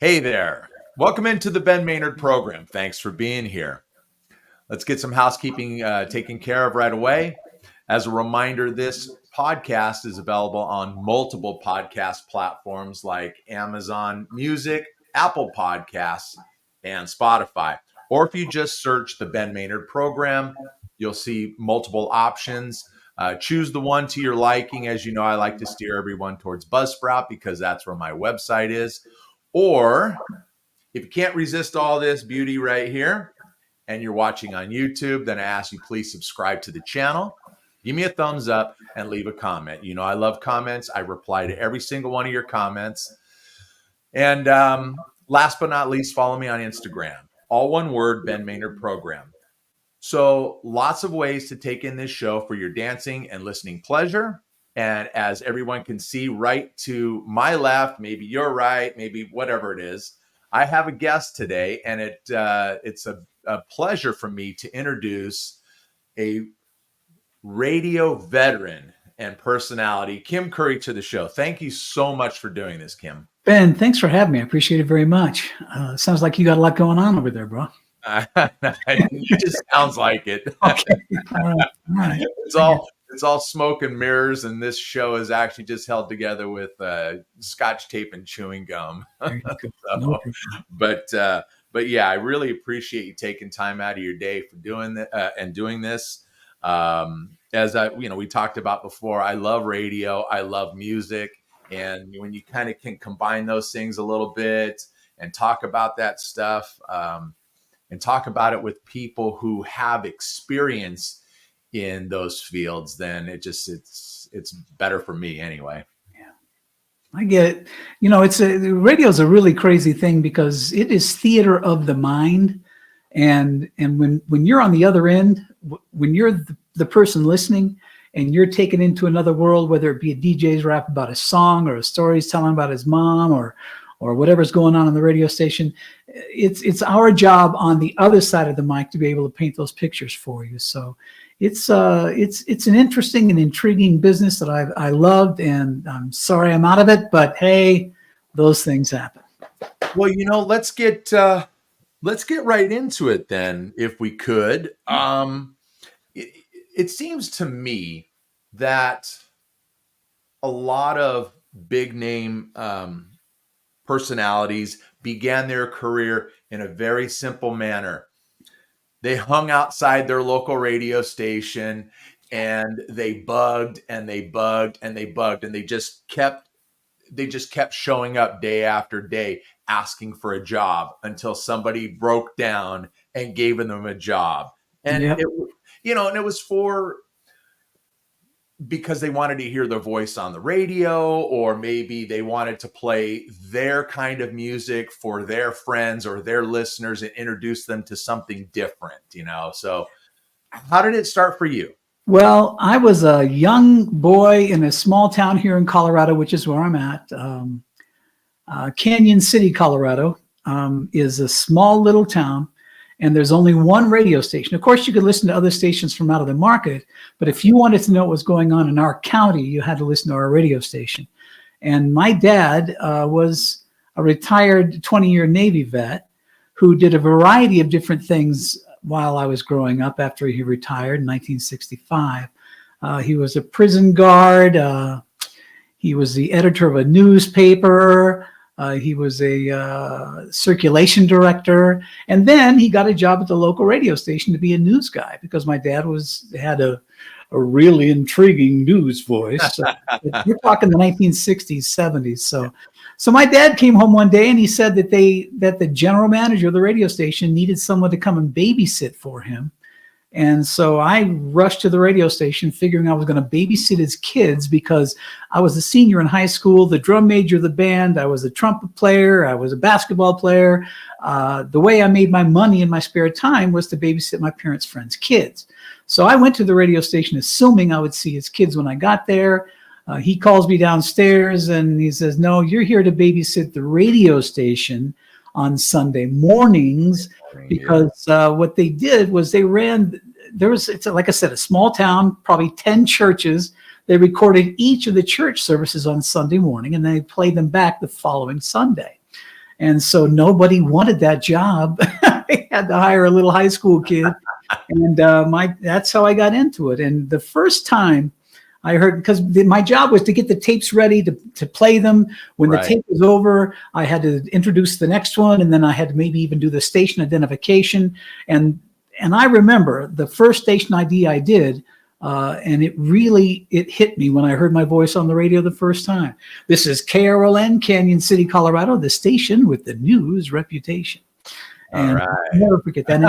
Hey there. Welcome into the Ben Maynard program. Thanks for being here. Let's get some housekeeping taken care of right away. As a reminder, this podcast is available on multiple podcast platforms like Amazon Music, Apple Podcasts, and Spotify. Or if you just search the Ben Maynard program, you'll see multiple options. Choose the one to your liking. As you know, I like to steer everyone towards Buzzsprout because that's where my website is. Or if you can't resist all this beauty right here and you're watching on YouTube, then I ask you please subscribe to the channel, give me a thumbs up, and leave a comment. You know, I love comments. I reply to every single one of your comments. And last but not least, follow me on Instagram. All one word, Ben Maynard Program. So lots of ways to take in this show for your dancing and listening pleasure. And as everyone can see right to my left, maybe your right, maybe whatever it is, I have a guest today, and it's a pleasure for me to introduce a radio veteran and personality, Kim Curry, to the show. Thank you so much for doing this, Kim. Ben, thanks for having me. I appreciate it very much. Sounds like you got a lot going on over there, bro. It just sounds like it. Okay. All right. It's all smoke and mirrors, and this show is actually just held together with Scotch tape and chewing gum. But yeah, I really appreciate you taking time out of your day for doing that and doing this. As we talked about before, I love radio, I love music, and when you kind of can combine those things a little bit and talk about that stuff, and talk about it with people who have experience in those fields, then it's better for me anyway. Yeah, I get it. You know, radio is a really crazy thing because it is theater of the mind, and when you're on the other end, when you're the person listening and you're taken into another world, whether it be a DJ's rap about a song or a story he's telling about his mom or whatever's going on the radio station, it's our job on the other side of the mic to be able to paint those pictures for you. So it's an interesting and intriguing business that I loved, and I'm sorry I'm out of it, but hey, those things happen. Well, let's get right into it then, if we could. It seems to me that a lot of big name personalities began their career in a very simple manner. They hung outside their local radio station and they bugged and they bugged and they bugged, and they just kept showing up day after day asking for a job until somebody broke down and gave them a job. And Yep. and it was because they wanted to hear their voice on the radio, or maybe they wanted to play their kind of music for their friends or their listeners and introduce them to something different, So how did it start for you? Well, I was a young boy in a small town here in Colorado, which is where I'm at. Canyon City, Colorado, is a small little town, and there's only one radio station. Of course, you could listen to other stations from out of the market, but if you wanted to know what was going on in our county, you had to listen to our radio station. And my dad was a retired 20-year Navy vet who did a variety of different things while I was growing up after he retired in 1965. He was a prison guard. He was the editor of a newspaper. He was a circulation director, and then he got a job at the local radio station to be a news guy because my dad had a really intriguing news voice. We're talking the 1960s, 70s. So my dad came home one day and he said that the general manager of the radio station needed someone to come and babysit for him. And so I rushed to the radio station figuring I was going to babysit his kids because I was a senior in high school, the drum major of the band. I was a trumpet player. I was a basketball player. The way I made my money in my spare time was to babysit my parents' friends' kids. So I went to the radio station assuming I would see his kids when I got there. He calls me downstairs and he says, "No, you're here to babysit the radio station on Sunday mornings," because what they did was it's like I said, a small town, probably 10 churches. They recorded each of the church services on Sunday morning and they played them back the following Sunday. And so nobody wanted that job. I had to hire a little high school kid. And that's how I got into it. And the first time I heard, because my job was to get the tapes ready to play them. When the tape was over, I had to introduce the next one, and then I had to maybe even do the station identification. And I remember the first station ID I did, and it hit me when I heard my voice on the radio the first time. This is KRLN, Canyon City, Colorado, the station with the news reputation. And I'll never forget that.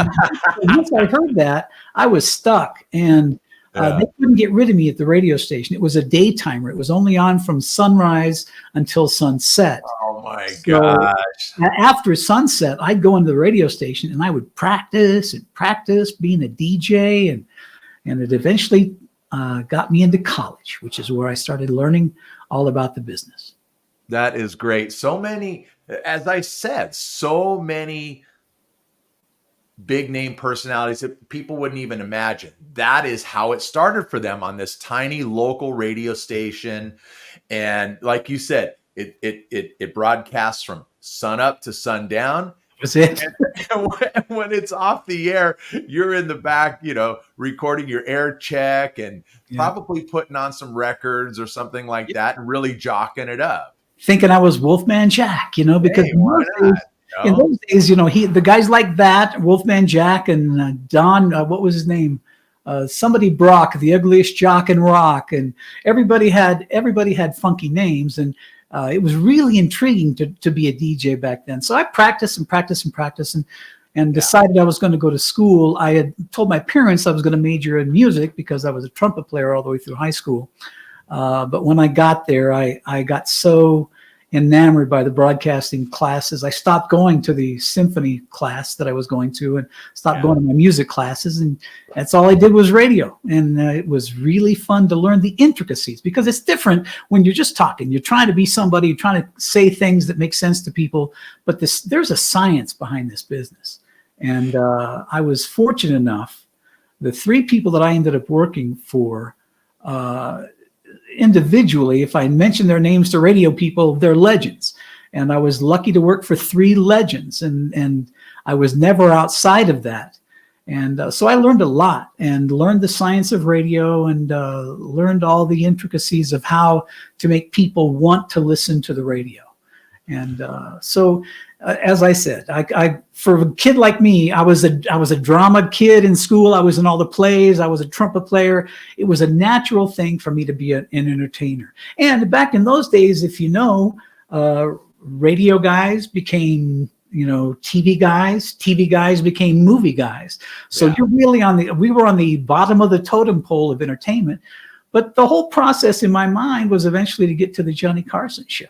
And once I heard that, I was stuck, and they couldn't get rid of me at the radio station. It was a daytimer. It was only on from sunrise until sunset. Oh my gosh. After sunset, I'd go into the radio station and I would practice being a DJ, and it eventually got me into college, which is where I started learning all about the business. That is great. So many, as I said, so many big name personalities that people wouldn't even imagine. That is how it started for them on this tiny local radio station. And like you said, it broadcasts from sun up to sundown. Was it? And when it's off the air, you're in the back, recording your air check and probably putting on some records or something like that and really jocking it up. Thinking I was Wolfman Jack, because in those days, the guys like that, Wolfman Jack and Don, what was his name? Somebody Brock, the ugliest jock in rock, and everybody had funky names, and it was really intriguing to be a DJ back then. So I practiced and decided I was going to go to school. I had told my parents I was going to major in music because I was a trumpet player all the way through high school. But when I got there, I got so enamored by the broadcasting classes. I stopped going to the symphony class that I was going to and stopped going to my music classes. And that's all I did was radio. And it was really fun to learn the intricacies, because it's different when you're just talking. You're trying to be somebody, you're trying to say things that make sense to people. But there's a science behind this business. And I was fortunate enough, the three people that I ended up working for, individually, if I mention their names to radio people, they're legends. And I was lucky to work for three legends, and I was never outside of that. And so I learned a lot and learned the science of radio and learned all the intricacies of how to make people want to listen to the radio. And so, as I said, I for a kid like me, I was a drama kid in school. I was in all the plays. I was a trumpet player. It was a natural thing for me to be an entertainer. And back in those days, if you know, radio guys became TV guys. TV guys became movie guys. So you're really we were on the bottom of the totem pole of entertainment. But the whole process in my mind was eventually to get to the Johnny Carson show.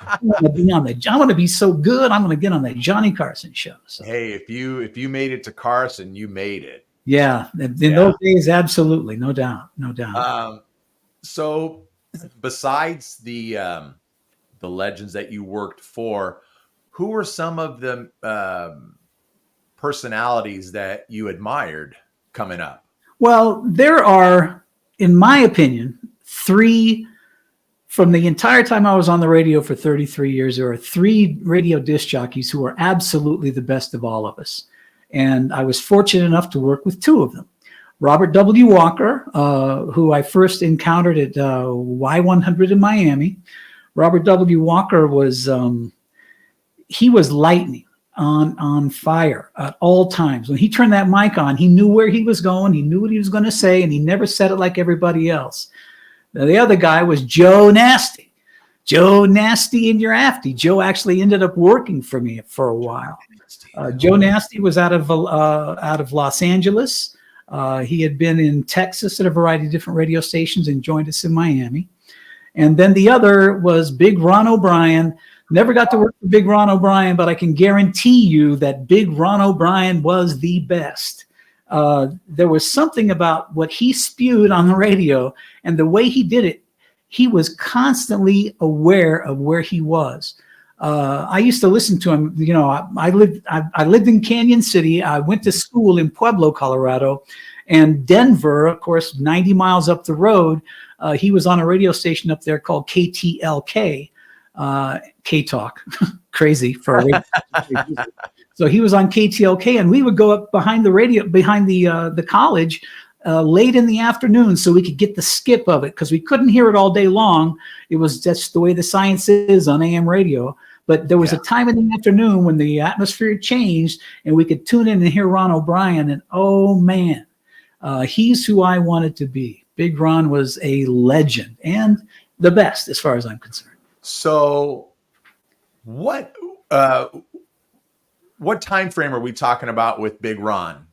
I want to be so good. I'm going to get on the Johnny Carson show. So. Hey, if you made it to Carson, you made it. Yeah, in those days, absolutely, no doubt. So, besides the legends that you worked for, who were some of the personalities that you admired coming up? Well, there are, in my opinion, three. From the entire time I was on the radio for 33 years, there are three radio disc jockeys who are absolutely the best of all of us. And I was fortunate enough to work with two of them. Robert W. Walker, who I first encountered at Y100 in Miami. Robert W. Walker was lightning, on fire at all times. When he turned that mic on, he knew where he was going, he knew what he was going to say, and he never said it like everybody else. Now, the other guy was Joe Nasty. Joe Nasty in your afty. Joe actually ended up working for me for a while. Joe Nasty was out of Los Angeles. He had been in Texas at a variety of different radio stations and joined us in Miami. And then the other was Big Ron O'Brien. Never got to work for Big Ron O'Brien, but I can guarantee you that Big Ron O'Brien was the best. There was something about what he spewed on the radio and the way he did it. He was constantly aware of where he was. I used to listen to him. I lived in Canyon City. I went to school in Pueblo, Colorado, and Denver, of course, 90 miles up the road. He was on a radio station up there called KTLK. K-Talk, crazy for a radio station. So he was on KTLK, and we would go up behind the radio, behind the college, late in the afternoon, so we could get the skip of it, because we couldn't hear it all day long. It was just the way the science is on AM radio. But there was a time in the afternoon when the atmosphere changed, and we could tune in and hear Ron O'Brien, and oh man, he's who I wanted to be. Big Ron was a legend, and the best as far as I'm concerned. So what time frame are we talking about with Big Ron?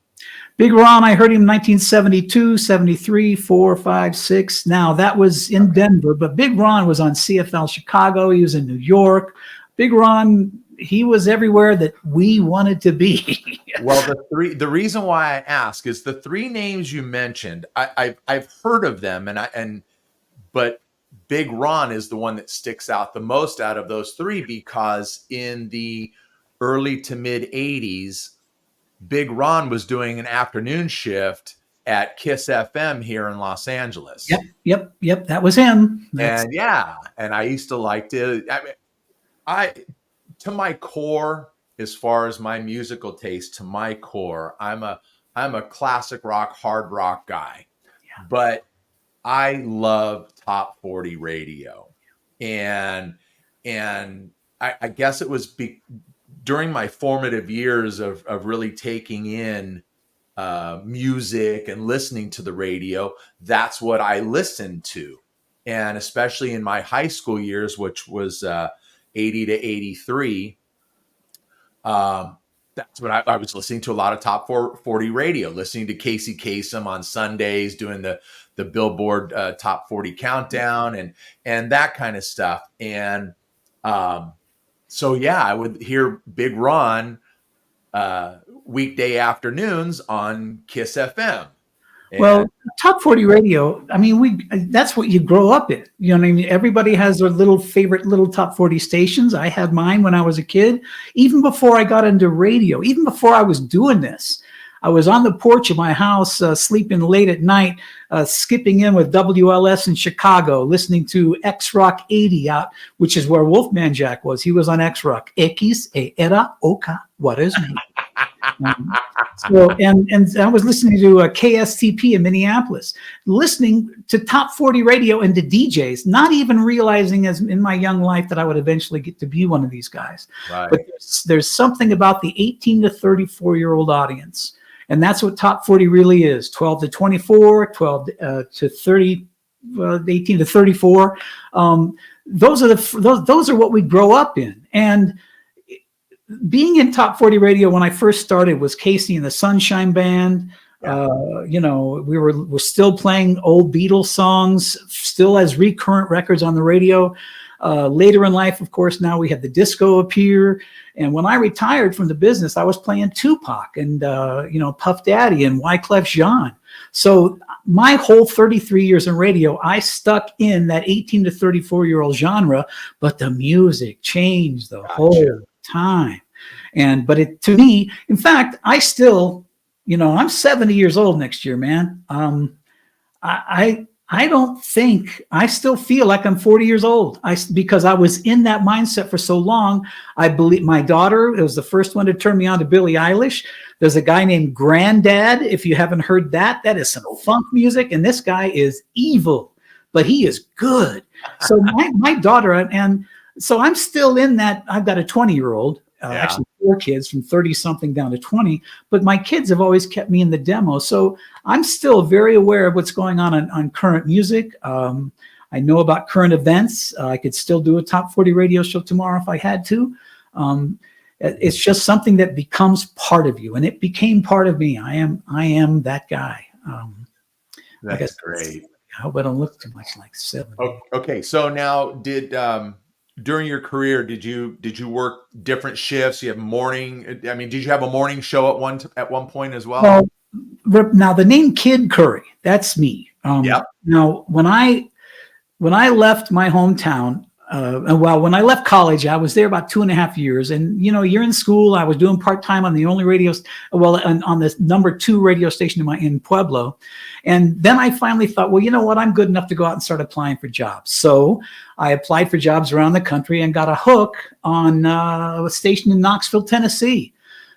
Big Ron, I heard him in 1972, 73, 4, 5, 6. Now, that was in Denver, but Big Ron was on CFL Chicago. He was in New York. Big Ron, he was everywhere that we wanted to be. Well, the reason why I ask is the three names you mentioned, I've heard of them, but Big Ron is the one that sticks out the most out of those three, because in the early to mid 80s, Big Ron was doing an afternoon shift at Kiss FM here in Los Angeles. Yep. That was him. And I used to like to, to my core, as far as my musical taste, to my core, I'm a classic rock, hard rock guy, but I love top 40 radio. And I guess it was during my formative years of really taking in music and listening to the radio, that's what I listened to. And especially in my high school years, which was 80 to 83, that's when I was listening to a lot of top 40 radio, listening to Casey Kasem on Sundays, doing the Billboard top 40 countdown and that kind of stuff. And so I would hear Big Ron weekday afternoons on Kiss FM. Well, top 40 radio, I mean, that's what you grow up in. You know what I mean? Everybody has their little favorite little top 40 stations. I had mine when I was a kid. Even before I got into radio, even before I was doing this, I was on the porch of my house, sleeping late at night, skipping in with WLS in Chicago, listening to X-Rock 80 out, which is where Wolfman Jack was. He was on X-Rock. X era oka, what is me? And I was listening to KSTP in Minneapolis, listening to top 40 radio and to DJs, not even realizing as in my young life that I would eventually get to be one of these guys. Right. But there's something about the 18 to 34-year-old audience. And that's what top 40 really is. 12 to 24, 12 to 30, 18 to 34. Those are what we grow up in. And being in top 40 radio when I first started was Casey and the Sunshine Band. We're still playing old Beatles songs, still as recurrent records on the radio. Later in life, of course, now we had the disco appear. And when I retired from the business, I was playing Tupac and, Puff Daddy and Wyclef Jean. So my whole 33 years in radio, I stuck in that 18 to 34-year-old genre, but the music changed the whole time. But to me, in fact, I still, I'm 70 years old next year, man. I don't think, I still feel like I'm 40 years old because I was in that mindset for so long. I believe my daughter was the first one to turn me on to Billie Eilish. There's a guy named Grandad. If you haven't heard that is some funk music. And this guy is evil, but he is good. So my daughter, and so I'm still in that. I've got a 20-year-old, actually 4 kids from 30 something down to 20, but my kids have always kept me in the demo. So I'm still very aware of what's going on current music. I know about current events. I could still do a top 40 radio show tomorrow if I had to. It's just something that becomes part of you, and it became part of me. I am that guy. That's great. I hope I don't look too much like 70. Okay. So now during your career, did you work different shifts? You have did you have a morning show at one point as well? Well, now the name Kid Curry, that's me. Now when I left my hometown, and well, when I left college, I was there about 2.5 years. And, you know, you're in school. I was doing part-time on the only on the number 2 radio station in Pueblo. And then I finally thought, well, you know what? I'm good enough to go out and start applying for jobs. So I applied for jobs around the country and got a hook on a station in Knoxville, Tennessee.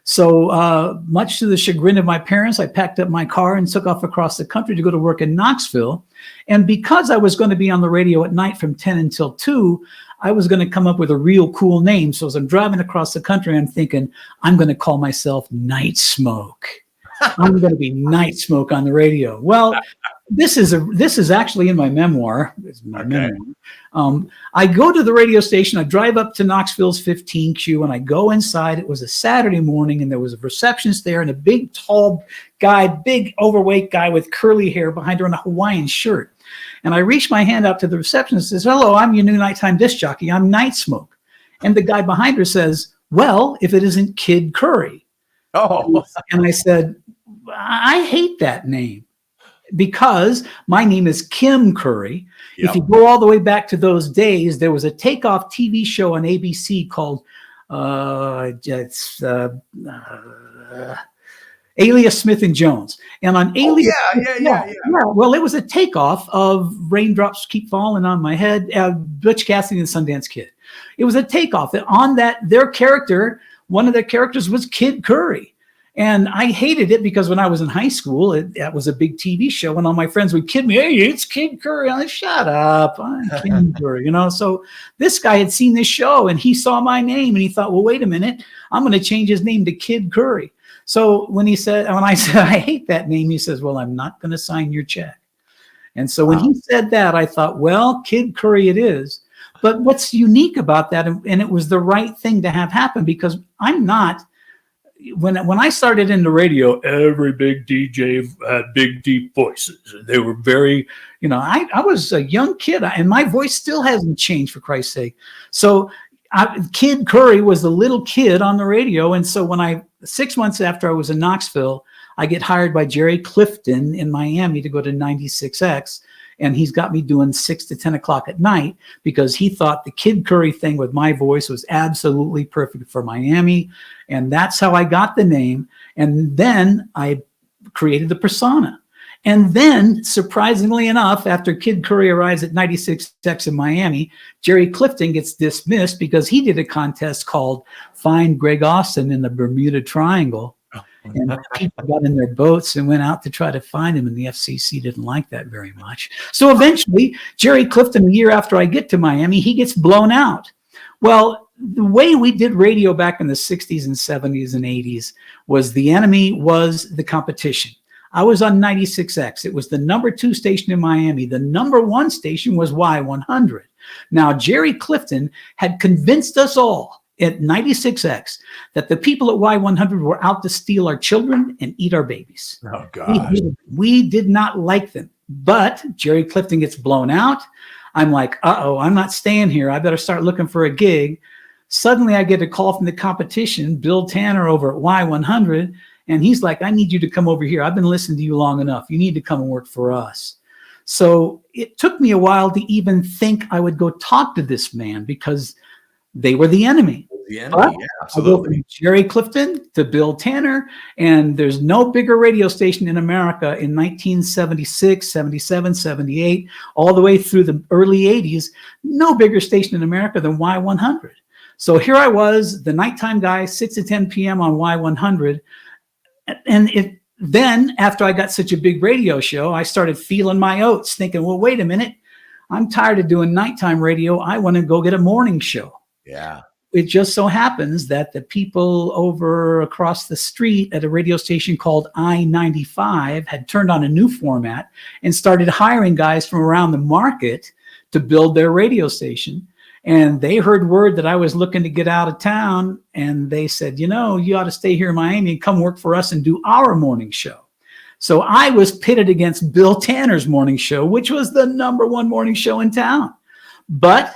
So much to the chagrin of my parents, I packed up my car and took off across the country to go to work in Knoxville. And because I was going to be on the radio at night from 10 until 2, I was going to come up with a real cool name. So as I'm driving across the country, I'm thinking, I'm going to call myself Night Smoke. I'm going to be Night Smoke on the radio. Well, this is actually in my memoir. It's my memoir. I go to the radio station. I drive up to Knoxville's 15Q, and I go inside. It was a Saturday morning, and there was a receptionist there, and a big, tall guy, big, overweight guy with curly hair behind her in a Hawaiian shirt. And I reach my hand out to the receptionist and says, "Hello, I'm your new nighttime disc jockey. I'm Night Smoke." And the guy behind her says, "Well, if it isn't Kid Curry." Oh. And I said, "I hate that name, because my name is Kim Curry." Yep. If you go all the way back to those days, there was a takeoff TV show on ABC called Alias Smith and Jones. And on Alias, well, it was a takeoff of Raindrops Keep Falling on My Head, Butch Cassidy and the Sundance Kid. It was a takeoff. On that, one of their characters was Kid Curry. And I hated it because when I was in high school, that was a big TV show, and all my friends would kid me, "Hey, it's Kid Curry." I'm like, "Shut up, I'm Kid Curry," you know. So this guy had seen this show, and he saw my name, and he thought, "Well, wait a minute, I'm going to change his name to Kid Curry." So when I said, "I hate that name," he says, "Well, I'm not going to sign your check." And so when he said that, I thought, well, Kid Curry it is. But what's unique about that, and it was the right thing to have happen, because I'm not. When I started in the radio, every big DJ had big, deep voices. They were very, you know, I was a young kid, and my voice still hasn't changed, for Christ's sake. So Kid Curry was the little kid on the radio. And so 6 months after I was in Knoxville, I get hired by Jerry Clifton in Miami to go to 96X. And he's got me doing 6 to 10 o'clock at night, because he thought the Kid Curry thing with my voice was absolutely perfect for Miami. And that's how I got the name. And then I created the persona. And then, surprisingly enough, after Kid Curry arrives at 96X in Miami, Jerry Clifton gets dismissed because he did a contest called Find Greg Austin in the Bermuda Triangle. And people got in their boats and went out to try to find him, and the FCC didn't like that very much. So eventually, Jerry Clifton, a year after I get to Miami, he gets blown out. Well, the way we did radio back in the 60s and 70s and 80s was the enemy was the competition. I was on 96X. It was the number 2 station in Miami. The number 1 station was Y100. Now, Jerry Clifton had convinced us all at 96X that the people at Y100 were out to steal our children and eat our babies. Oh, God. We did not like them. But Jerry Clifton gets blown out. I'm like, uh-oh, I'm not staying here. I better start looking for a gig. Suddenly, I get a call from the competition, Bill Tanner over at Y100, and he's like, "I need you to come over here. I've been listening to you long enough. You need to come and work for us." So it took me a while to even think I would go talk to this man, because they were the enemy. The enemy, yeah, absolutely. I go from Jerry Clifton to Bill Tanner, and there's no bigger radio station in America in 1976, 77, 78, all the way through the early 80s, no bigger station in America than Y100. So here I was, the nighttime guy, 6 to 10 p.m. on Y100, and then after I got such a big radio show, I started feeling my oats, thinking, well, wait a minute, I'm tired of doing nighttime radio. I want to go get a morning show. Yeah. It just so happens that the people over across the street at a radio station called I-95 had turned on a new format and started hiring guys from around the market to build their radio station. And they heard word that I was looking to get out of town, and they said, you know, you ought to stay here in Miami and come work for us and do our morning show. So I was pitted against Bill Tanner's morning show, which was the number 1 morning show in town. But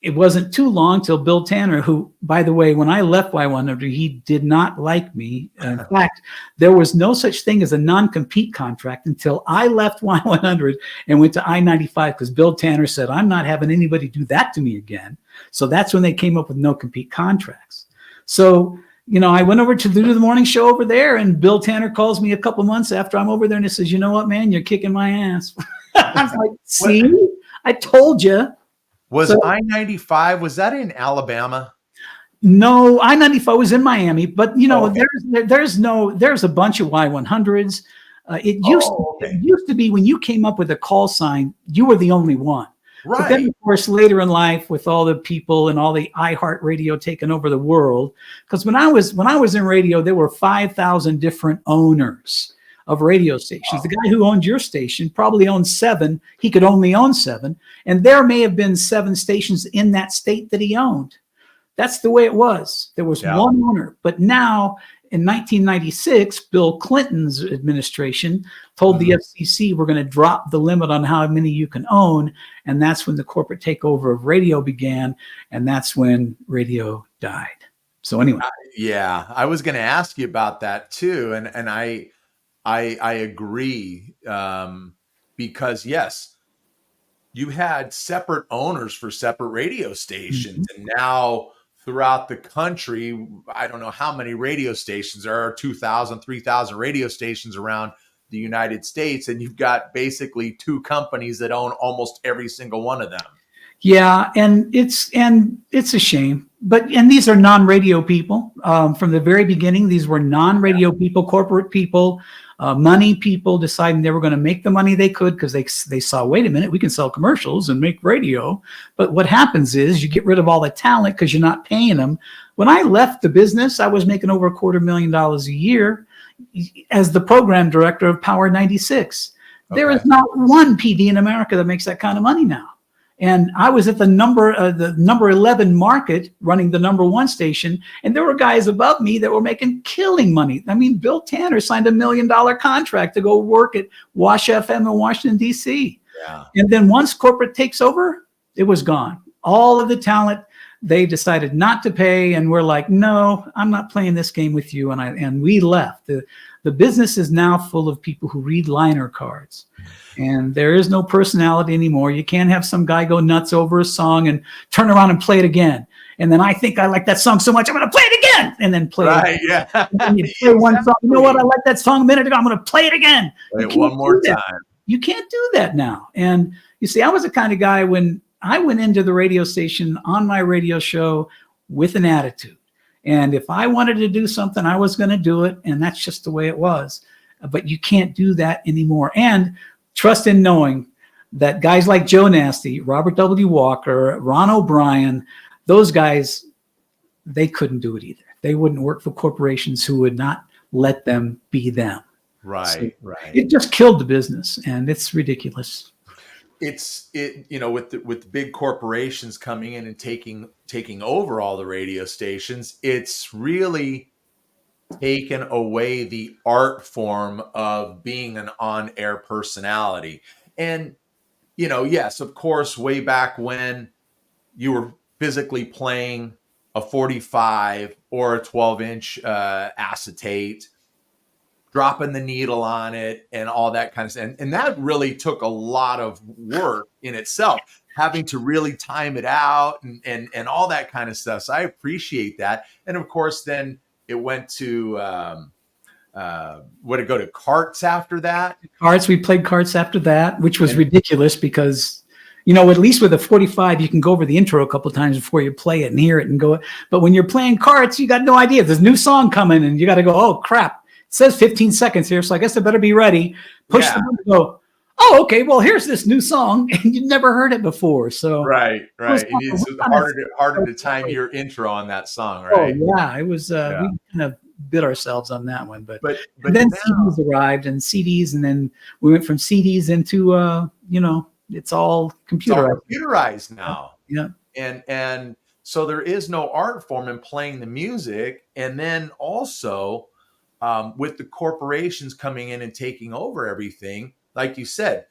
it wasn't too long till Bill Tanner, who, by the way, when I left Y100, he did not like me. In fact, there was no such thing as a non-compete contract until I left Y100 and went to I-95, because Bill Tanner said, I'm not having anybody do that to me again. So that's when they came up with no compete contracts. So, I went over to do the morning show over there, and Bill Tanner calls me a couple months after I'm over there, and he says, you know what, man, you're kicking my ass. I was like, see, I told you. Was I-95, was that in Alabama? No, I-95 was in Miami, but there's a bunch of Y100s. It used to be when you came up with a call sign, you were the only one. Right. But then, of course, later in life, with all the people and all the iHeartRadio taking over the world, because when I was in radio, there were 5,000 different owners of radio stations. The guy who owned your station probably owned 7. He could only own 7. And there may have been 7 stations in that state that he owned. That's the way it was. There was one owner. But now, in 1996, Bill Clinton's administration told the FCC, we're going to drop the limit on how many you can own. And that's when the corporate takeover of radio began. And that's when radio died. So anyway. I was going to ask you about that too. And I agree, because yes, you had separate owners for separate radio stations, and now throughout the country, I don't know how many radio stations there are, 2,000, 3,000 radio stations around the United States, and you've got basically 2 companies that own almost every single one of them. Yeah, and it's a shame. And these are non-radio people. From the very beginning, these were non-radio people, corporate people, money people deciding they were going to make the money they could, because they saw, wait a minute, we can sell commercials and make radio. But what happens is you get rid of all the talent because you're not paying them. When I left the business, I was making over $250,000 a year as the program director of Power 96. Okay. There is not one PD in America that makes that kind of money now. And I was at the number 11 market running the number 1 station. And there were guys above me that were making killing money. I mean, Bill Tanner signed $1 million contract to go work at Wash FM in Washington, D.C. Yeah. And then once corporate takes over, it was gone. All of the talent, they decided not to pay. And we're like, no, I'm not playing this game with you. And we left. The business is now full of people who read liner cards. And there is no personality anymore. You can't have some guy go nuts over a song and turn around and play it again. And then I think I like that song so much, I'm going to play it again. And then play it. Yeah. And then you play one song. You know what? I like that song a minute ago. I'm going to play it again. Play it one more time. You can't do that now. And you see, I was the kind of guy, when I went into the radio station on my radio show with an attitude. And if I wanted to do something, I was going to do it. And that's just the way it was. But you can't do that anymore. And trust in knowing that guys like Joe Nasty, Robert W. Walker, Ron O'Brien, those guys, they couldn't do it either. They wouldn't work for corporations who would not let them be them. Right, so right. It just killed the business, and it's ridiculous. With the big corporations coming in and taking over all the radio stations, it's really taken away the art form of being an on-air personality. And, yes, of course, way back when you were physically playing a 45 or a 12-inch acetate, dropping the needle on it and all that kind of stuff. And that really took a lot of work in itself, having to really time it out and all that kind of stuff. So I appreciate that. And of course, then it went to, would it go to carts after that? Carts, we played carts after that, which was ridiculous because, at least with a 45, you can go over the intro a couple of times before you play it and hear it and go. But when you're playing carts, you got no idea. There's a new song coming and you got to go, oh, crap. It says 15 seconds here, so I guess I better be ready. Push the button, go, oh, okay, well, here's this new song, and you've never heard it before. So right. It's harder to time your intro on that song, right? Oh, yeah, it was. We kind of bit ourselves on that one, but then now, CDs arrived, and then we went from CDs into it's all computerized now. Yeah, and so there is no art form in playing the music, and then also. With the corporations coming in and taking over everything, like you said,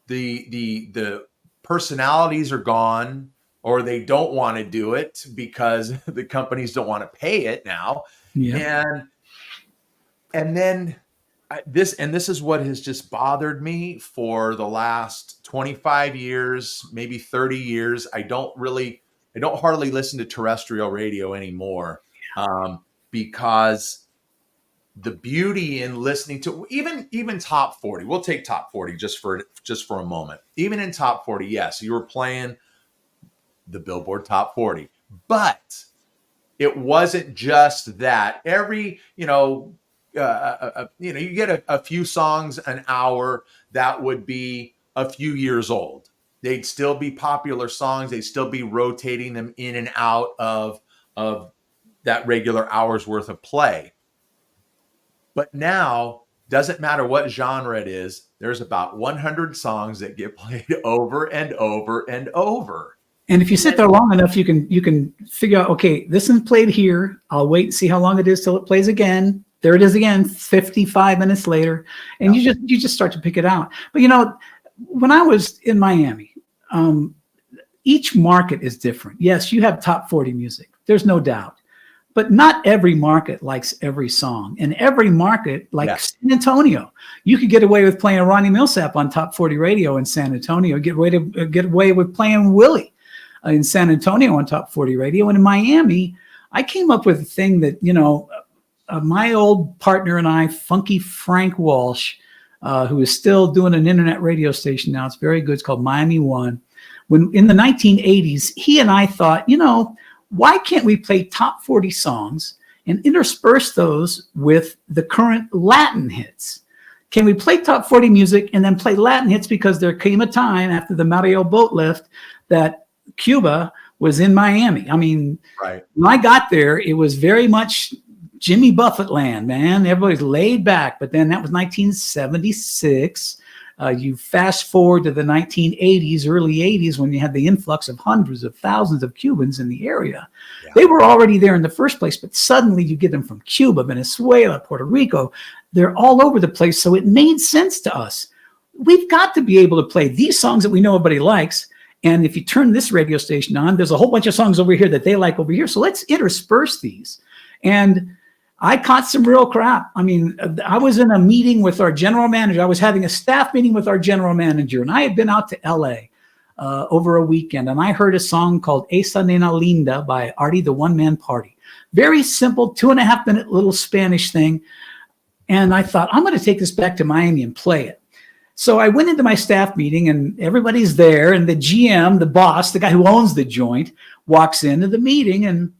the personalities are gone. or they don't want to do it because the companies don't want to pay it now. Yeah. And then this is what has just bothered me for the last 25 years, maybe 30 years. I don't hardly listen to terrestrial radio anymore, because the beauty in listening to even top 40, we'll take top 40 just for a moment. Even in top 40, yes, you were playing the Billboard Top 40, but it wasn't just that. Every, you get a few songs an hour that would be a few years old. They'd still be popular songs. They'd still be rotating them in and out of that regular hour's worth of play. But now, doesn't matter what genre it is, there's about 100 songs that get played over and over and over. And if you sit there long enough, you can figure out, okay, this is played here. I'll wait and see how long it is till it plays again. There it is again, 55 minutes later. And you just start to pick it out. But when I was in Miami, each market is different. Yes, you have top 40 music. There's no doubt. But not every market likes every song. And every market, like San Antonio, you could get away with playing Ronnie Millsap on top 40 radio in San Antonio, get away with playing Willie in San Antonio on top 40 radio. And in Miami, I came up with a thing that, my old partner and I, Funky Frank Walsh, who is still doing an internet radio station now. It's very good. It's called Miami One. When in the 1980s, he and I thought, why can't we play top 40 songs and intersperse those with the current Latin hits? Can we play top 40 music and then play Latin hits? Because there came a time after the Mariel boat lift that Cuba was in Miami. I mean, right. When I got there, it was very much Jimmy Buffett land, man. Everybody's laid back. But then that was 1976. You fast forward to the 1980s, early 80s, when you had the influx of hundreds of thousands of Cubans in the area. Yeah. They were already there in the first place, but suddenly you get them from Cuba, Venezuela, Puerto Rico. They're all over the place. So it made sense to us. We've got to be able to play these songs that we know everybody likes. And if you turn this radio station on, there's a whole bunch of songs over here that they like over here. So let's intersperse these. And I caught some real crap. I mean, I was in a meeting with our general manager. I was having a staff meeting with our general manager, and I had been out to LA over a weekend, and I heard a song called Esa Nena Linda by Artie the One Man Party. Very simple, 2.5-minute little Spanish thing. And I thought, I'm going to take this back to Miami and play it. So I went into my staff meeting, and everybody's there, and the GM, the boss, the guy who owns the joint, walks into the meeting, and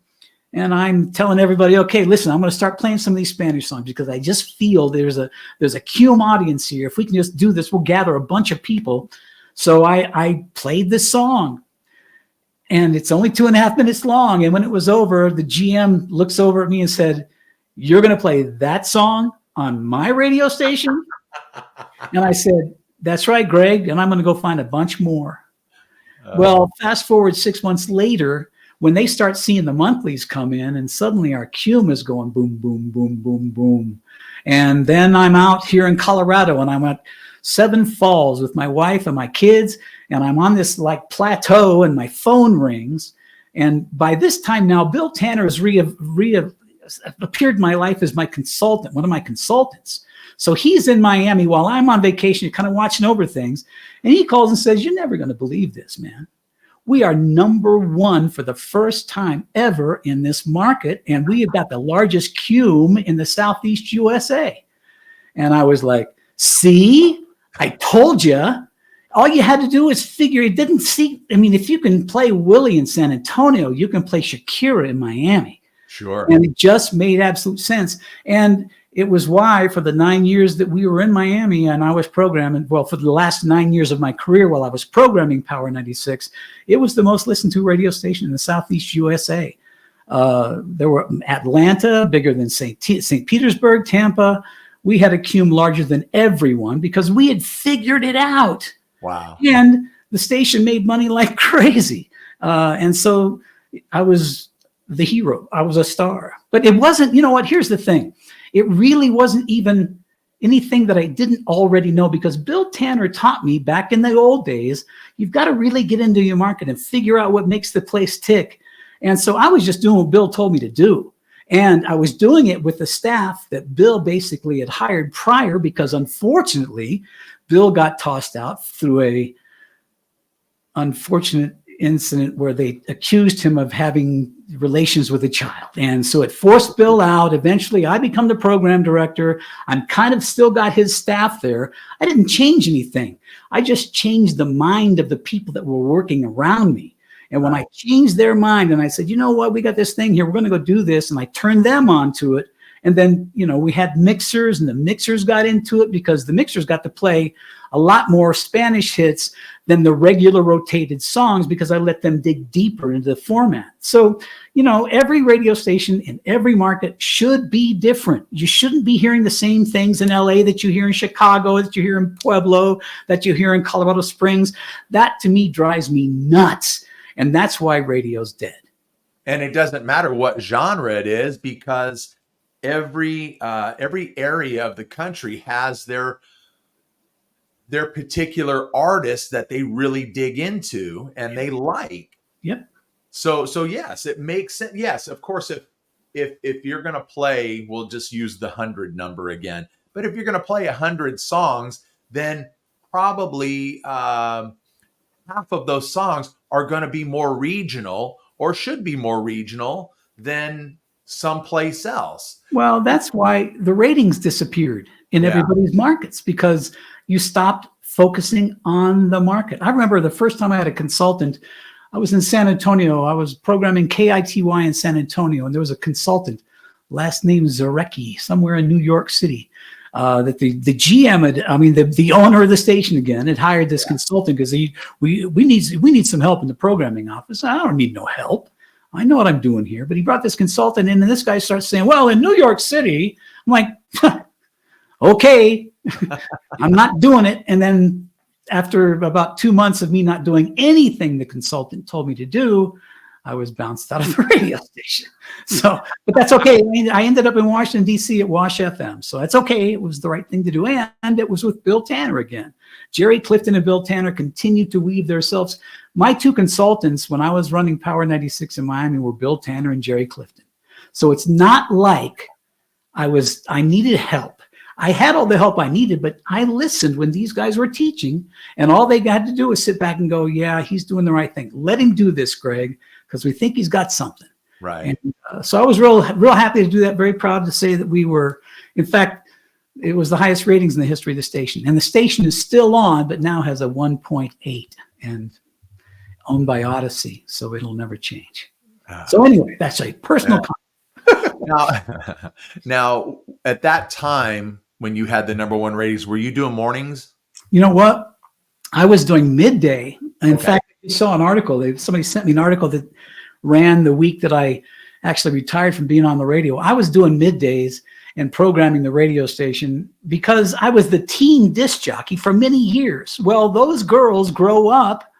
I'm telling everybody, okay, listen, I'm going to start playing some of these Spanish songs because I just feel there's a Cume audience here. If we can just do this, we'll gather a bunch of people. So I played this song, and it's only 2.5 minutes long. And when it was over, the GM looks over at me and said, "You're going to play that song on my radio station?" And I said, "That's right, Greg. And I'm going to go find a bunch more." Well, fast forward 6 months later, when they start seeing the monthlies come in, and suddenly our Cume is going boom, boom, boom, boom, boom. And then I'm out here in Colorado, and I'm at Seven Falls with my wife and my kids, and I'm on this like plateau, and my phone rings. And by this time now, Bill Tanner has appeared in my life as my consultant, one of my consultants. So he's in Miami while I'm on vacation, kind of watching over things. And he calls and says, "You're never going to believe this, man. We are #1 for the first time ever in this market, and we have got the largest Cume in the Southeast USA." And I was like, "See, I told you. All you had to do is figure it didn't see. I mean, if you can play Willie in San Antonio, you can play Shakira in Miami." Sure. And it just made absolute sense. And it was why for the 9 years that we were in Miami and I was programming, well, for the last 9 years of my career while I was programming Power 96, it was the most listened to radio station in the Southeast USA. There were Atlanta, bigger than St. Petersburg, Tampa. We had a Cume larger than everyone because we had figured it out. Wow. And the station made money like crazy. And so I was the hero. I was a star. But it wasn't, you know what, here's the thing. It really wasn't even anything that I didn't already know, because Bill Tanner taught me back in the old days, you've got to really get into your market and figure out what makes the place tick. And so I was just doing what Bill told me to do. And I was doing it with the staff that Bill basically had hired prior, because unfortunately, Bill got tossed out through a unfortunate incident where they accused him of having relations with a child. And so it forced Bill out. Eventually, I become the program director. I'm kind of still got his staff there. I didn't change anything. I just changed the mind of the people that were working around me. And when I changed their mind and I said, you know what, we got this thing here, we're going to go do this. And I turned them on to it. And then, we had mixers, and the mixers got into it, because the mixers got to play a lot more Spanish hits than the regular rotated songs, because I let them dig deeper into the format. So, every radio station in every market should be different. You shouldn't be hearing the same things in LA that you hear in Chicago, that you hear in Pueblo, that you hear in Colorado Springs. That to me drives me nuts. And that's why radio's dead. And it doesn't matter what genre it is, because every area of the country has their particular artist that they really dig into and they like. Yep. So yes, it makes sense. Yes, of course, if you're going to play, we'll just use the 100 number again. But if you're going to play 100 songs, then probably half of those songs are going to be more regional, or should be more regional than someplace else. Well, that's why the ratings disappeared in everybody's markets, because you stopped focusing on the market. I remember the first time I had a consultant, I was in San Antonio. I was programming KITY in San Antonio, and there was a consultant, last name Zarecki, somewhere in New York City, that the GM had, the owner of the station again, had hired this consultant because we need some help in the programming office. I don't need no help. I know what I'm doing here. But he brought this consultant in, and this guy starts saying, well, in New York City, I'm like, okay, I'm not doing it. And then after about 2 months of me not doing anything the consultant told me to do, I was bounced out of the radio station. So, but that's okay. I mean, I ended up in Washington, D.C. at Wash FM. So that's okay. It was the right thing to do. And it was with Bill Tanner again. Jerry Clifton and Bill Tanner continued to weave themselves. My two consultants when I was running Power 96 in Miami were Bill Tanner and Jerry Clifton. So it's not like I needed help. I had all the help I needed, but I listened when these guys were teaching, and all they had to do was sit back and go, yeah, he's doing the right thing. Let him do this, Greg, because we think he's got something. Right. And so I was real happy to do that. Very proud to say that we were, in fact, it was the highest ratings in the history of the station. And the station is still on, but now has a 1.8 and owned by Odyssey. So it'll never change. So anyway, that's a personal comment. Now, at that time, when you had the #1 ratings, were you doing mornings? You know what? I was doing midday. In fact, you saw an article. Somebody sent me an article that ran the week that I actually retired from being on the radio. I was doing middays and programming the radio station because I was the teen disc jockey for many years. Well, those girls grow up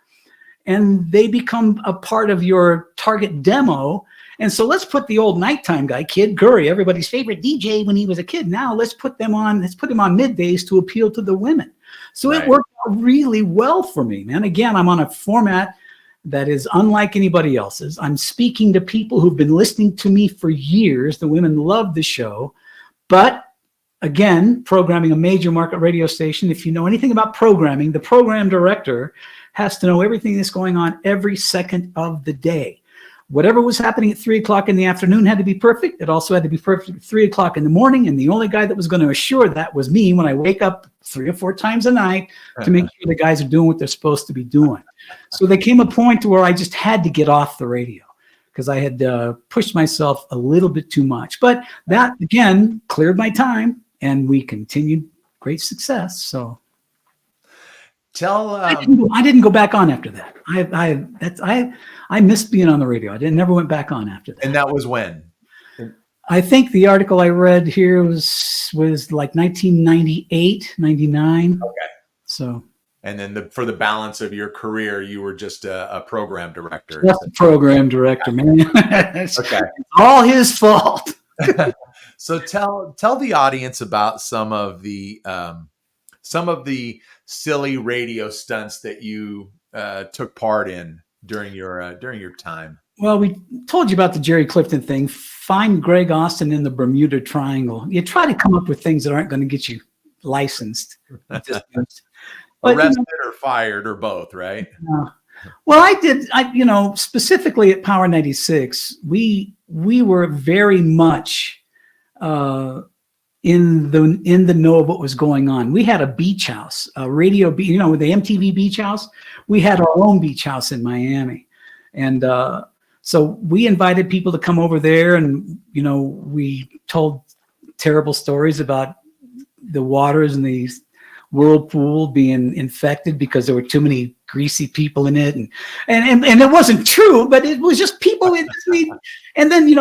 and they become a part of your target demo. And so let's put the old nighttime guy, Kid Curry, everybody's favorite DJ when he was a kid. Now let's put him on middays to appeal to the women. So It worked out really well for me, man. Again, I'm on a format that is unlike anybody else's. I'm speaking to people who've been listening to me for years. The women love the show. But again, programming a major market radio station, if you know anything about programming, the program director has to know everything that's going on every second of the day. Whatever was happening at 3 o'clock in the afternoon had to be perfect. It also had to be perfect at 3 o'clock in the morning. And the only guy that was going to assure that was me when I wake up 3 or 4 times a night to make sure the guys are doing what they're supposed to be doing. So there came a point where I just had to get off the radio because I had pushed myself a little bit too much. But that, again, cleared my time, and we continued great success. So I didn't go back on after that. I missed being on the radio. Never went back on after that. And that was when? I think the article I read here was like 1998, 99. Okay. So. And then for the balance of your career, you were just a program director. Just a program director, man. Okay. It's all his fault. So tell the audience about some of the silly radio stunts that you took part in during your time. Well, we told you about the Jerry Clifton thing. Find Greg Austin in the Bermuda Triangle. You try to come up with things that aren't going to get you licensed. But, Arrested or fired or both, right? Well, specifically at Power 96, we were very much in the know of what was going on. We had a beach house, a radio, with the MTV Beach House. We had our own beach house in Miami, and so we invited people to come over there, and we told terrible stories about the waters and the whirlpool being infected because there were too many greasy people in it, and it wasn't true, but it was just people. And then we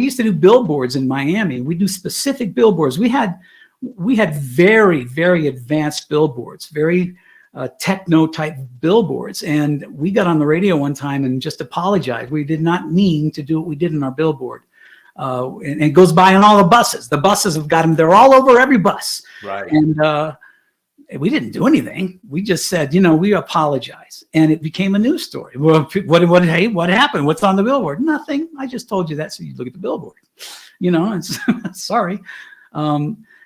used to do billboards in Miami. We do specific billboards. We had very, very advanced billboards, very techno type billboards, and we got on the radio one time and just apologized. We did not mean to do what we did in our billboard. And it goes by on all the buses. The buses have got them. They're all over every bus. Right. And we didn't do anything. We just said, we apologize. And it became a news story. Well, what happened? What's on the billboard? Nothing. I just told you that so you look at the billboard. Sorry.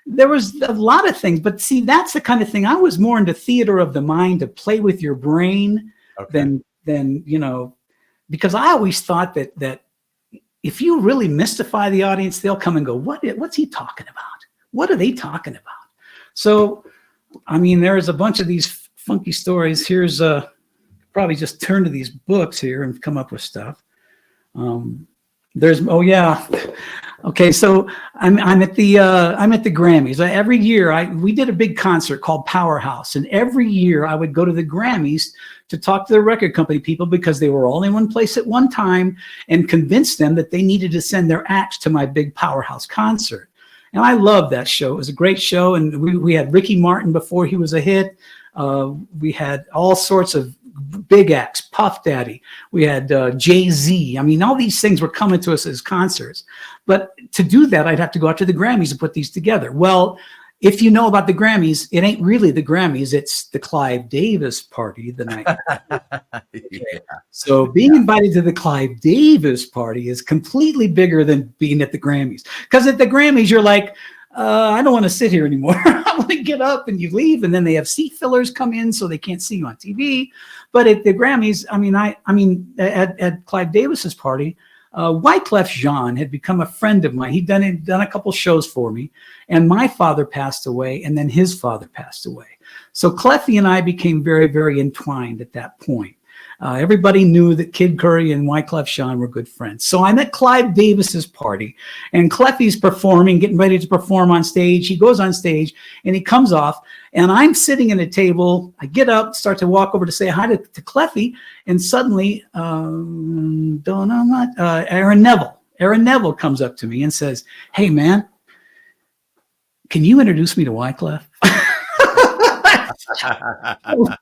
There was a lot of things, but see, that's the kind of thing. I was more into theater of the mind, to play with your brain than because I always thought that if you really mystify the audience, they'll come and go, what's he talking about? What are they talking about? So, there's a bunch of these funky stories. Here's probably just turn to these books here and come up with stuff. Okay, so I'm at the Grammys. Every year we did a big concert called Powerhouse, and every year I would go to the Grammys to talk to the record company people, because they were all in one place at one time, and convince them that they needed to send their acts to my big Powerhouse concert. And I loved that show. It was a great show, and we had Ricky Martin before he was a hit. We had all sorts of big acts, Puff Daddy. We had Jay-Z. All these things were coming to us as concerts. But to do that, I'd have to go out to the Grammys and put these together. Well, if you know about the Grammys, it ain't really the Grammys. It's the Clive Davis party the night. Okay. So being invited to the Clive Davis party is completely bigger than being at the Grammys. Because at the Grammys, you're like, I don't want to sit here anymore. I want to get up, and you leave, and then they have seat fillers come in so they can't see you on TV. But at the Grammys, at Clive Davis's party, Wyclef Jean had become a friend of mine. He'd done a couple shows for me, and my father passed away, and then his father passed away. So Cleffy and I became very, very entwined at that point. Everybody knew that Kid Curry and Wyclef Jean were good friends. So I'm at Clive Davis's party, and Cleffy's performing, getting ready to perform on stage. He goes on stage, and he comes off, and I'm sitting at a table. I get up, start to walk over to say hi to Cleffy, and suddenly, Aaron Neville comes up to me and says, "Hey, man, can you introduce me to Wyclef?"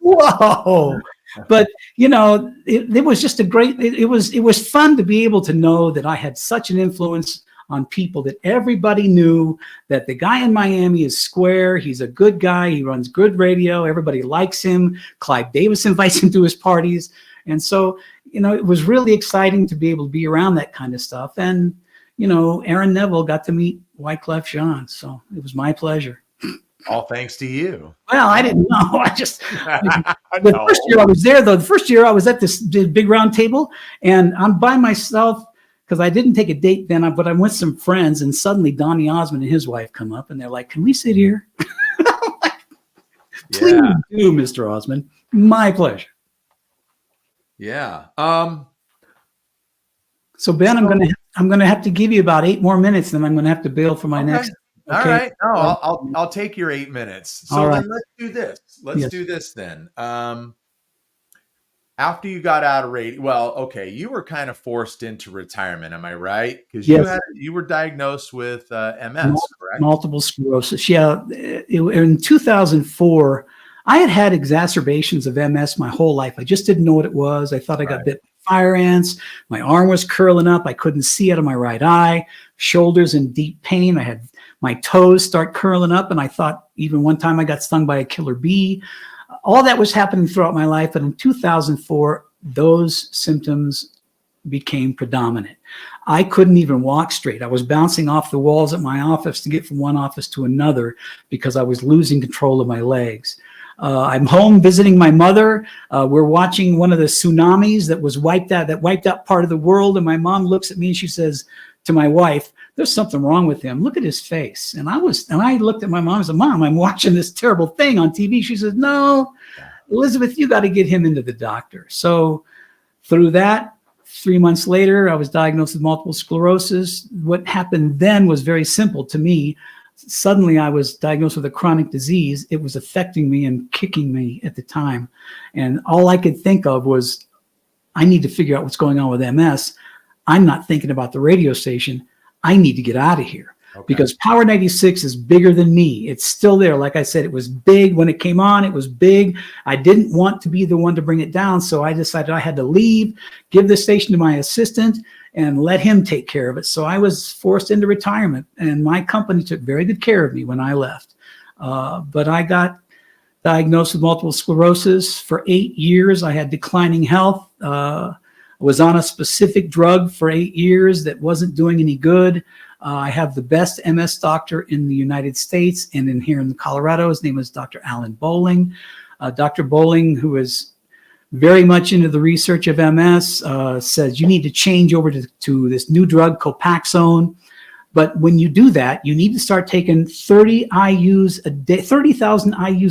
Whoa. But it was just it was fun to be able to know that I had such an influence on people, that everybody knew that the guy in Miami is square. He's a good guy. He runs good radio. Everybody likes him. Clive Davis invites him to his parties. And so, it was really exciting to be able to be around that kind of stuff. And, Aaron Neville got to meet Wyclef Jean. So it was my pleasure. All thanks to you. Well, I didn't know. The first year I was there, though, the first year I was at this big round table, and I'm by myself because I didn't take a date then, but I'm with some friends, and suddenly Donny Osmond and his wife come up, and they're like, "Can we sit here?" Please do, Mr. Osmond. My pleasure. Yeah. So Ben, I'm gonna have to give you about 8 more minutes, then I'm gonna have to bail for my next. Okay. All right. No, I'll take your 8 minutes. So then let's do this. Let's do this then. After you got out of radio, you were kind of forced into retirement. Am I right? Because you were diagnosed with MS, correct? Multiple sclerosis. Yeah. In 2004, I had had exacerbations of MS my whole life. I just didn't know what it was. I thought I got bit by fire ants. My arm was curling up. I couldn't see out of my right eye. Shoulders in deep pain. I had my toes start curling up, and I thought even one time I got stung by a killer bee. All that was happening throughout my life. But in 2004, those symptoms became predominant. I couldn't even walk straight. I was bouncing off the walls at my office to get from one office to another because I was losing control of my legs. I'm home visiting my mother. We're watching one of the tsunamis that wiped out part of the world. And my mom looks at me and she says to my wife, "There's something wrong with him. Look at his face." And I looked at my mom and said, "Mom, I'm watching this terrible thing on TV." She says, "No, Elizabeth, you got to get him into the doctor." So through that, 3 months later, I was diagnosed with multiple sclerosis. What happened then was very simple to me. Suddenly, I was diagnosed with a chronic disease. It was affecting me and kicking me at the time. And all I could think of was, I need to figure out what's going on with MS. I'm not thinking about the radio station. I need to get out of here. Okay. Because Power 96 is bigger than me. It's still there. Like I said, it was big when it came on. It was big. I didn't want to be the one to bring it down. So I decided I had to leave, give the station to my assistant, and let him take care of it. So I was forced into retirement, and my company took very good care of me when I left. But I got diagnosed with multiple sclerosis. For 8 years, I had declining health. I was on a specific drug for 8 years that wasn't doing any good. I have the best MS doctor in the United States and here in Colorado. His name is Dr. Alan Bowling. Dr. Bowling, who is very much into the research of MS, says you need to change over to this new drug, Copaxone. But when you do that, you need to start taking 30,000 IUs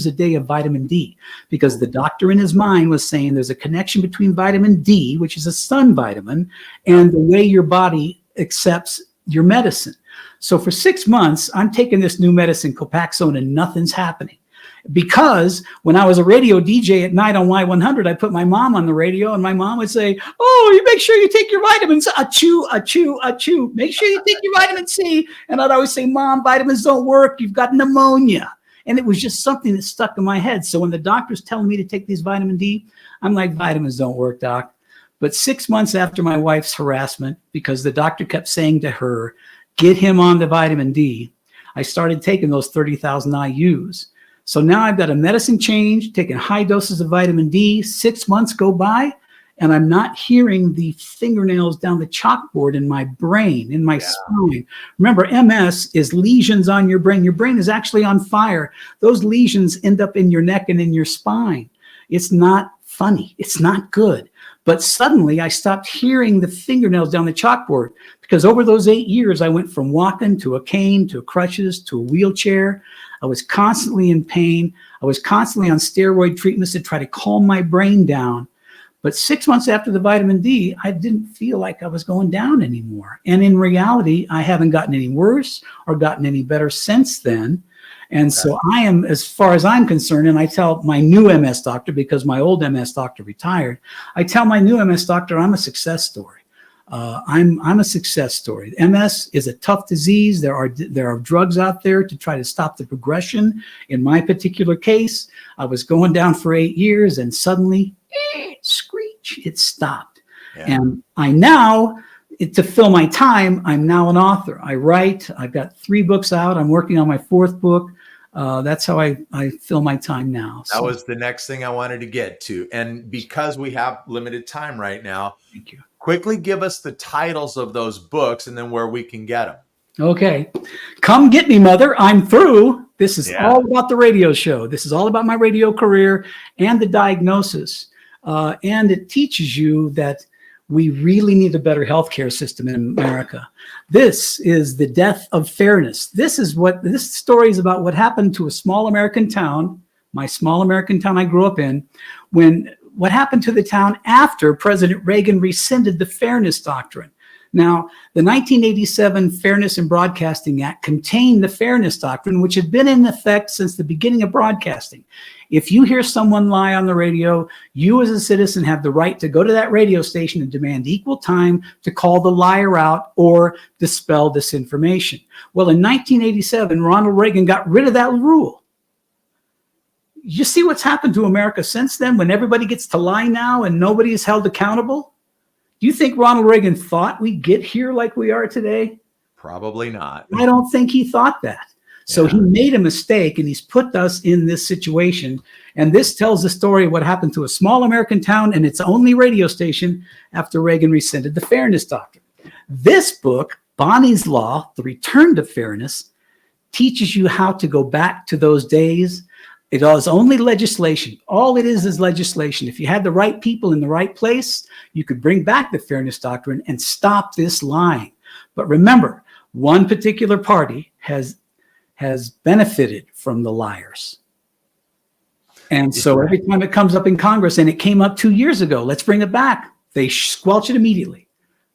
a day of vitamin D, because the doctor in his mind was saying there's a connection between vitamin D, which is a sun vitamin, and the way your body accepts your medicine. So for 6 months, I'm taking this new medicine, Copaxone, and nothing's happening. Because when I was a radio DJ at night on Y100, I put my mom on the radio, and my mom would say, "Oh, you make sure you take your vitamins. Achoo, achoo, achoo. Make sure you take your vitamin C." And I'd always say, "Mom, vitamins don't work. You've got pneumonia." And it was just something that stuck in my head. So when the doctor's telling me to take these vitamin D, I'm like, "Vitamins don't work, doc." But 6 months after my wife's harassment, because the doctor kept saying to her, "Get him on the vitamin D," I started taking those 30,000 IUs. So now I've got a medicine change, taking high doses of vitamin D. 6 months go by, and I'm not hearing the fingernails down the chalkboard in my brain, in my spine. Remember, MS is lesions on your brain. Your brain is actually on fire. Those lesions end up in your neck and in your spine. It's not funny. It's not good. But suddenly I stopped hearing the fingernails down the chalkboard, because over those 8 years, I went from walking to a cane, to crutches, to a wheelchair. I was constantly in pain. I was constantly on steroid treatments to try to calm my brain down. But 6 months after the vitamin D, I didn't feel like I was going down anymore. And in reality, I haven't gotten any worse or gotten any better since then. And so I am, as far as I'm concerned, and I tell my new MS doctor, because my old MS doctor retired, I tell my new MS doctor I'm a success story. I'm a success story. MS is a tough disease. There are drugs out there to try to stop the progression. In my particular case, I was going down for 8 years, and suddenly, screech, it stopped. Yeah. And I now, to fill my time, I'm now an author. I write. I've got 3 books out. I'm working on my 4th book. That's how I fill my time now. That was the next thing I wanted to get to. And because we have limited time right now, thank you. Quickly give us the titles of those books and then where we can get them. Okay. Come Get Me, Mother. I'm Through. This is all about the radio show. This is all about my radio career and the diagnosis. And it teaches you that we really need a better healthcare system in America. This is The Death of Fairness. This story is about what happened to a small American town, my small American town I grew up in, what happened to the town after President Reagan rescinded the Fairness Doctrine. Now, the 1987 Fairness in Broadcasting Act contained the Fairness Doctrine, which had been in effect since the beginning of broadcasting. If you hear someone lie on the radio, you as a citizen have the right to go to that radio station and demand equal time to call the liar out or dispel disinformation. Well, in 1987, Ronald Reagan got rid of that rule. You see what's happened to America since then when everybody gets to lie now and nobody is held accountable? Do you think Ronald Reagan thought we'd get here like we are today? Probably not. I don't think he thought that. So he made a mistake, and he's put us in this situation. And this tells the story of what happened to a small American town and its only radio station after Reagan rescinded the Fairness Doctrine. This book, Bonnie's Law, The Return to Fairness, teaches you how to go back to those days. It is only legislation. All it is legislation. If you had the right people in the right place, you could bring back the Fairness Doctrine and stop this lying. But remember, one particular party has benefited from the liars. And so every time it comes up in Congress, and it came up 2 years ago, let's bring it back. They squelch it immediately.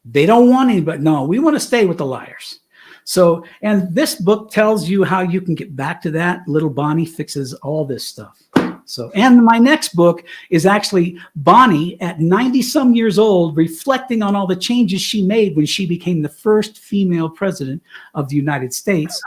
They don't want anybody. No, we want to stay with the liars. So, and this book tells you how you can get back to that. Little Bonnie fixes all this stuff. So, and my next book is actually Bonnie at 90 some years old, reflecting on all the changes she made when she became the first female president of the United States,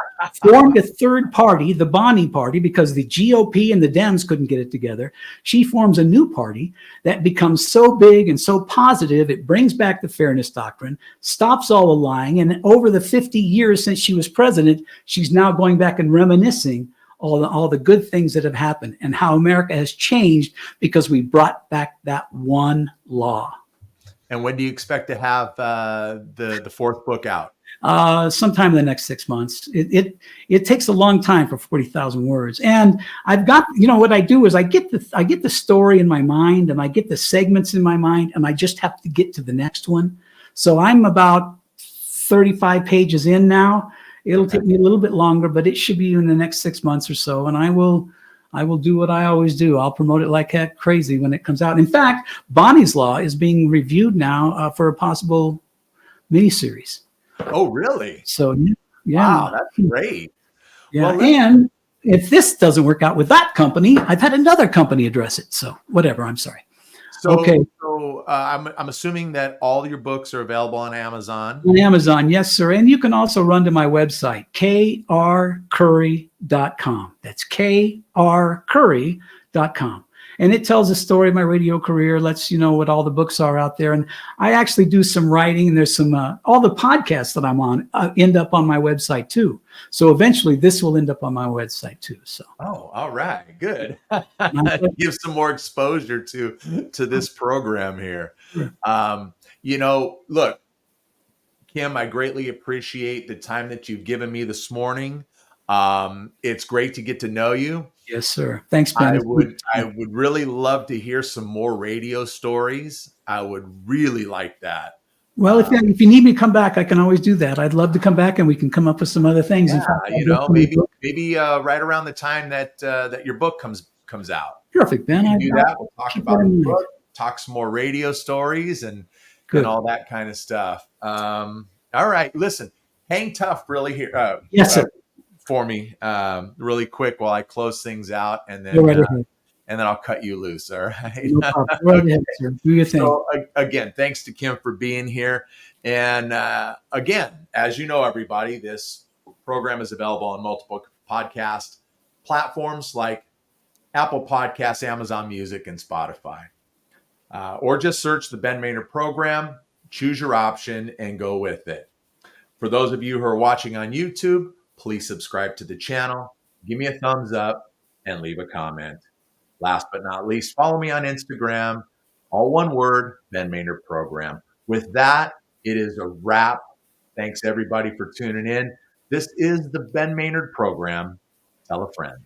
formed a third party, the Bonnie Party, because the GOP and the Dems couldn't get it together. She forms a new party that becomes so big and so positive, it brings back the Fairness Doctrine, stops all the lying. And over the 50 years since she was president, she's now going back and reminiscing all the good things that have happened and how America has changed because we brought back that one law. And when do you expect to have the fourth book out? Sometime in the next 6 months. It takes a long time for 40,000 words. And I've got, what I do is I get the story in my mind and I get the segments in my mind and I just have to get to the next one. So I'm about 35 pages in now. It'll take me a little bit longer, but it should be in the next 6 months or so. And I will do what I always do. I'll promote it like crazy when it comes out. In fact, Bonnie's Law is being reviewed now for a possible miniseries. Oh, really? So, yeah. Wow, that's great. Yeah, well, and if this doesn't work out with that company, I've had another company address it. So whatever, I'm sorry. So, okay. So I'm assuming that all your books are available on Amazon. On Amazon, yes, sir. And you can also run to my website, krcurry.com. That's krcurry.com. And it tells the story of my radio career, lets you know what all the books are out there. And I actually do some writing, and there's some, all the podcasts that I'm on end up on my website too. So eventually this will end up on my website too. So. Oh, all right. Good. Give some more exposure to this program here. Look, Kim, I greatly appreciate the time that you've given me this morning. It's great to get to know you. Yes, sir. Thanks, Ben. I would really love to hear some more radio stories. I would really like that. Well, if you need me to come back, I can always do that. I'd love to come back and we can come up with some other things. Yeah, maybe right around the time that your book comes out. Perfect, Ben. We'll do that. We'll talk about the book, talk some more radio stories and all that kind of stuff. All right. Listen, hang tough really here. Yes, sir. For me, really quick while I close things out, and then I'll cut you loose. All right. No problem. Go ahead, sir. Do your thing. So again, thanks to Kim for being here. And again, as you know, everybody, this program is available on multiple podcast platforms like Apple Podcasts, Amazon Music, and Spotify. Or just search the Ben Maynard program, choose your option, and go with it. For those of you who are watching on YouTube, please subscribe to the channel, give me a thumbs up, and leave a comment. Last but not least, follow me on Instagram, all one word, Ben Maynard Program. With that, it is a wrap. Thanks everybody for tuning in. This is the Ben Maynard Program. Tell a friend.